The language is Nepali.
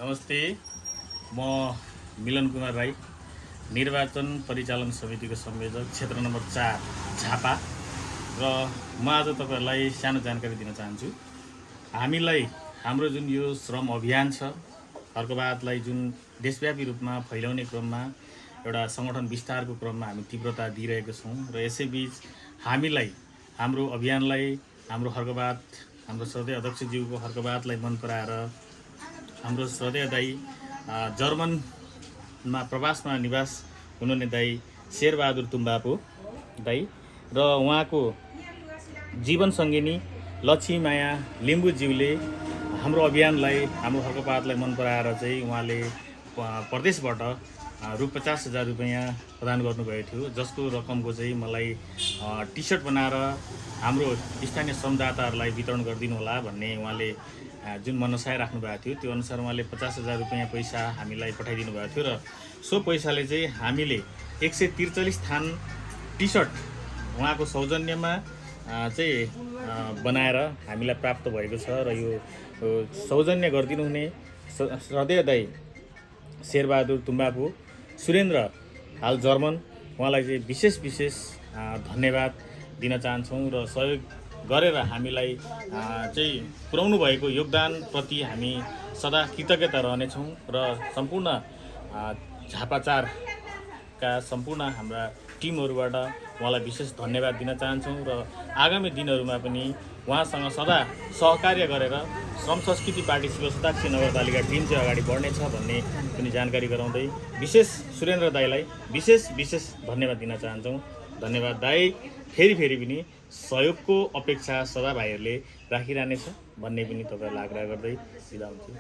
नमस्ते, म मिलन कुमार राई, निर्वाचन परिचालन समितिको संयोजक क्षेत्र नम्बर 4 झापा र म आज तपाईहरुलाई सानो जानकारी दिन चाहन्छु। हामीलाई हाम्रो जुन यो श्रम अभियान छ, अर्कोवादलाई जुन देशव्यापी रूपमा फैलाउने क्रममा एउटा संगठन विस्तारको क्रममा हामी तीव्रता दिइरहेका छौं र यसैबीच हामीलाई हाम्रो अभियानलाई हाम्रो हर्कवाद हाम्रो श्रद्धेय अध्यक्षज्यूको हर्कवादलाई मन पराएर हाम्रो श्रद्धेय दाई जर्मनमा प्रवासमा निवास हुनुहुने दाई शेरबहादुर तुम्बापो दाई र उहाँको जीवन सङ्गिनी लक्ष्मीमाया लिम्बुज्यूले हाम्रो अभियानलाई हाम्रो हर्कवादलाई मन पराएर चाहिँ उहाँले प्रदेशबाट रु 50,000 रुपैयाँ प्रदान गर्नुभएको थियो, जसको रकमको चाहिँ मलाई टी सर्ट बनाएर हाम्रो स्थानीय श्रमदाताहरूलाई वितरण गरिदिनु होला भन्ने उहाँले जुन मनसाय राख्नु भएको थियो, त्यो अनुसार उहाँले 50,000 रुपैयाँ पैसा हामीलाई पठाइदिनु भएको थियो र सो पैसाले चाहिँ हामीले 143 थान टी सर्ट उहाँको सौजन्यमा चाहिँ बनाएर हामीलाई प्राप्त भएको छ र यो सौजन्य गरिदिनु हुने श्रद्धेय दाई शेरबहादुर तुम्बापो सुरेन्द्र हाल जर्मन उहाँलाई चाहिँ विशेष धन्यवाद दिन चाहन्छौँ र सहयोग गरेर हामीलाई चाहिँ पुर्याउनु भएको योगदानप्रति हामी सदा कृतज्ञता रहनेछौँ र सम्पूर्ण झापा 4 का सम्पूर्ण हाम्रा टिमहरुबाट उहाँलाई विशेष धन्यवाद दिन चाहन्छौँ र आगामी दिनहरुमा पनि उहाँसँग सदा सहकार्य गरेर श्रम संस्कृति पार्टी शिव शताक्षी नगरपालिका टिम चाहिँ अगाडि बढ्नेछ भन्ने पनि जानकारी गराउँदै विशेष सुरेन्द्र दाईलाई विशेष धन्यवाद दिन चाहन्छौँ। धन्यवाद दाई, फेरि पनि सहयोगको अपेक्षा सदा भाइहरूले राखिरहनेछ भन्ने पनि तपाईहरुलाई आग्रह गर्दै बिदा हुन्छु।